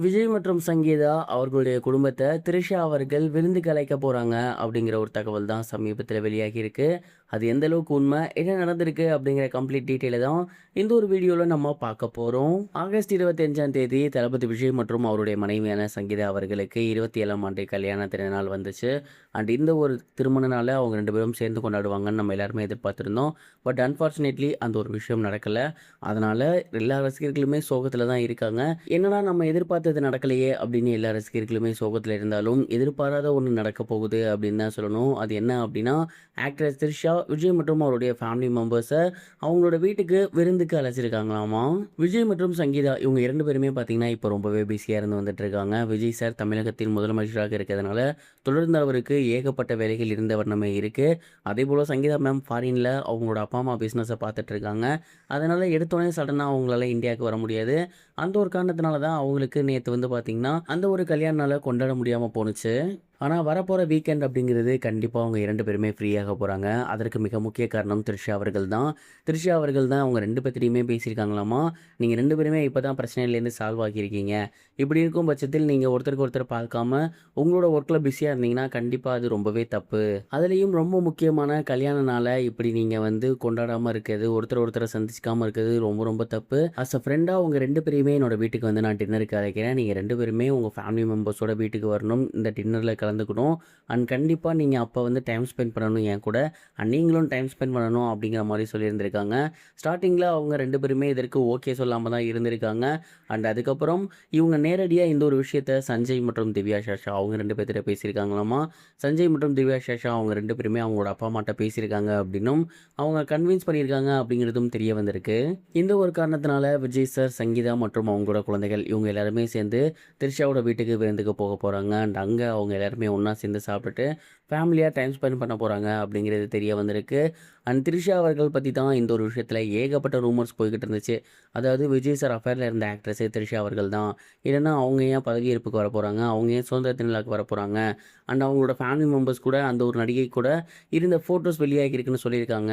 விஜய் மற்றும் சங்கீதா அவர்களுடைய குடும்பத்தை த்ரிஷா அவர்கள் விருந்துக்கு அழைக்க போறாங்க அப்படிங்கிற ஒரு தகவல் தான் சமீபத்தில் வெளியாகி இருக்கு. அது எந்த அளவுக்கு உண்மை, என்ன நடந்திருக்கு அப்படிங்கிற கம்ப்ளீட் டீட்டெயிலை தான் இந்த ஒரு வீடியோவில் நம்ம பார்க்க போகிறோம். ஆகஸ்ட் 25ஆம் தேதி தளபதி விஜய் மற்றும் அவருடைய மனைவியான சங்கீதா அவர்களுக்கு 27ஆம் ஆண்டு கல்யாண திருநாள் வந்துச்சு. அண்ட் இந்த ஒரு திருமண நாளை அவங்க ரெண்டு பேரும் சேர்ந்து கொண்டாடுவாங்கன்னு நம்ம எல்லாருமே எதிர்பார்த்துருந்தோம். பட் அன்ஃபார்ச்சுனேட்லி அந்த ஒரு விஷயம் நடக்கலை. அதனால் எல்லா ரசிகர்களுமே சோகத்தில் தான் இருக்காங்க. என்னடா நம்ம எதிர்பார்த்தது நடக்கலையே அப்படின்னு எல்லா ரசிகர்களுமே சோகத்தில் இருந்தாலும் எதிர்பாராத ஒன்று நடக்க போகுது அப்படின்னு தான் சொல்லணும். அது என்ன அப்படின்னா, ஆக்ட்ரஸ் த்ரிஷா விஜய் மற்றும் அவருடைய ஃபேமிலி மெம்பர்ஸை அவங்களோட வீட்டுக்கு விருந்துக்கு அழைச்சிருக்காங்களாமா. விஜய் மற்றும் சங்கீதா இவங்க இரண்டு பேருமே பார்த்தீங்கன்னா இப்போ ரொம்பவே பிஸியாக இருந்து வந்துட்டு இருக்காங்க. விஜய் சார் தமிழகத்தின் முதலமைச்சராக இருக்கிறதுனால தொடர்ந்து அவருக்கு ஏகப்பட்ட வேலைகள் இருந்த வண்ணமே இருக்கு. அதே போல் சங்கீதா மேம் ஃபாரின்ல அவங்களோட அப்பா அம்மா பிஸ்னஸை பார்த்துட்டு இருக்காங்க. அதனால எடுத்தோடனே சடனாக அவங்களால இந்தியாவுக்கு வர முடியாது. அந்த ஒரு காரணத்தினால தான் அவங்களுக்கு நேற்று வந்து பார்த்தீங்கன்னா அந்த ஒரு கல்யாண நாளை கொண்டாட முடியாமல் போணுச்சு. ஆனால் வரப்போகிற வீக்கெண்ட் அப்படிங்கிறது கண்டிப்பாக அவங்க இரண்டு பேருமே ஃப்ரீயாக போகிறாங்க. அதற்கு மிக முக்கிய காரணம் த்ரிஷா அவர்கள் தான். த்ரிஷா அவர்கள் தான் அவங்க ரெண்டு பேர்த்திட்டையுமே பேசியிருக்காங்களாமா. நீங்கள் ரெண்டு பேருமே இப்போ தான் பிரச்சனையிலேருந்து சால்வ் ஆகியிருக்கீங்க. இப்படி இருக்கும் பட்சத்தில் நீங்கள் ஒருத்தருக்கு ஒருத்தர் பார்க்காம உங்களோட ஒர்க்கில் பிஸியாக இருந்தீங்கன்னா கண்டிப்பாக அது ரொம்பவே தப்பு. அதுலேயும் ரொம்ப முக்கியமான கல்யாண நாளை இப்படி நீங்கள் வந்து கொண்டாடாமல் இருக்கிறது, ஒருத்தரை சந்திக்காமல் இருக்கிறது ரொம்ப ரொம்ப தப்பு. அஸ் அ ஃப்ரெண்டாக உங்கள் ரெண்டு பேரையுமே என்னோட வீட்டுக்கு வந்து நான் டின்னருக்கு அழைக்கிறேன். நீங்கள் ரெண்டு பேருமே உங்கள் ஃபேமிலி மெம்பர்ஸோட வீட்டுக்கு வரணும், இந்த டின்னரில் கலந்துக்கணும். அண்ட் கண்டிப்பாக நீங்கள் அப்போ வந்து டைம் ஸ்பெண்ட் பண்ணணும் என் கூட. அண்ட் நீங்களும் டைம் ஸ்பெண்ட் பண்ணணும் அப்படிங்கிற மாதிரி சொல்லியிருந்திருக்காங்க. ஸ்டார்டிங்கில் அவங்க ரெண்டு பேருமே இதற்கு ஓகே சொல்லாமல் தான் இருந்திருக்காங்க. அண்ட் அதுக்கப்புறம் இவங்க நேரடியாக இந்த ஒரு விஷயத்த சஞ்சய் மற்றும் திவ்யா சேஷா அவங்க ரெண்டு பேர்த்திட்ட பேசியிருக்காங்களாமா. சஞ்சய் மற்றும் திவ்யா சேஷா அவங்க ரெண்டு பேருமே அவங்களோட அப்பா அம்மாட்ட பேசியிருக்காங்க அப்படின்னும் அவங்க கன்வின்ஸ் பண்ணியிருக்காங்க அப்படிங்கிறதும் தெரிய வந்திருக்கு. இந்த ஒரு காரணத்தினால விஜய் சார், சங்கீதா மற்றும் அவங்களோட குழந்தைகள் இவங்க எல்லாருமே சேர்ந்து த்ரிஷாவோட வீட்டுக்கு விருந்துக்கு போக போகிறாங்க. அண்ட் அங்கே அவங்க எல்லாருமே ஒன்றா சேர்ந்து சாப்பிட்டுட்டு ஃபேமிலியாக டைம் ஸ்பெண்ட் பண்ண போகிறாங்க அப்படிங்கிறது தெரிய வந்திருக்கு. அண்ட் த்ரிஷா அவர்கள் பற்றி தான் இந்த ஒரு விஷயத்தில் ஏகப்பட்ட ரூமர்ஸ் போய்கிட்டு இருந்துச்சு. அதாவது விஜய் சார் அஃபேரில் இருந்த ஆக்ட்ரஸே த்ரிஷா அவர்கள் தான். இல்லைன்னா அவங்க ஏன் பதவியேற்புக்கு வர போகிறாங்க, அவங்க ஏன் சுதந்திர திருவிழாவுக்கு வர போகிறாங்க. அண்ட் அவங்களோட ஃபேமிலி மெம்பர்ஸ் கூட அந்த ஒரு நடிகை கூட இருந்த ஃபோட்டோஸ் வெளியாகிருக்குன்னு சொல்லியிருக்காங்க.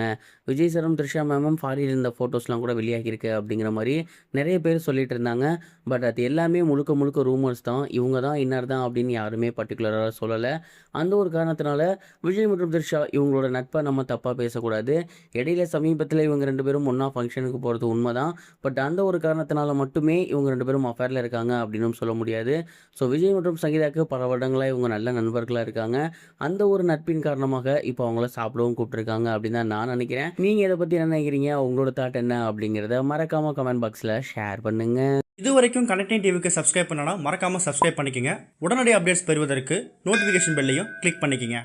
விஜய் சாரும் த்ரிஷா மேமும் ஃபாரின் இருந்த ஃபோட்டோஸ்லாம் கூட வெளியாகிருக்கு அப்படிங்கிற மாதிரி நிறைய பேர் சொல்லிட்டு இருந்தாங்க. பட் அது எல்லாமே முழுக்க முழுக்க ரூமர்ஸ் தான். இவங்க தான் இன்னார் தான் அப்படின்னு யாருமே பர்டிகுலராக சொல்லலை. அந்த ஒரு காரணத்தினால விஜய் மற்றும் த்ரிஷா இவங்களோட நட்பை நம்ம தப்பாக பேசக்கூடாது. இடையில சமீபத்தில் இவங்க ரெண்டு பேரும் ஒன்றா ஃபங்க்ஷனுக்கு போகிறது உண்மைதான். பட் அந்த ஒரு காரணத்தினால மட்டுமே இவங்க ரெண்டு பேரும் அஃபேரில் இருக்காங்க அப்படின்னு சொல்ல முடியாது. ஸோ விஜய் மற்றும் சங்கீதாவுக்கு பல வருடங்களாக இவங்க நல்ல நண்பர்களாக இருக்காங்க. அந்த ஒரு நட்பின் காரணமாக இப்போ அவங்கள சாப்பிடவும் கூப்பிட்டுருக்காங்க அப்படின்னு தான் நான் நினைக்கிறேன். நீங்கள் இதை பற்றி என்ன நினைக்கிறீங்க, உங்களோட தாட் என்ன அப்படிங்கிறத மறக்காமல் கமெண்ட் பாக்ஸில் ஷேர் பண்ணுங்கள். இது வரைக்கும் கனெக்டிங் டிவிக்கு சப்ஸ்கிரைப் பண்ணனா மறக்காமல் சப்ஸ்கிரைப் பண்ணிக்கங்க. உடனடி அப்டேட்ஸ் பெறுவதற்கு நோட்டிஃபிகேஷன் பெல்லையும் கிளிக் பண்ணிக்கங்க.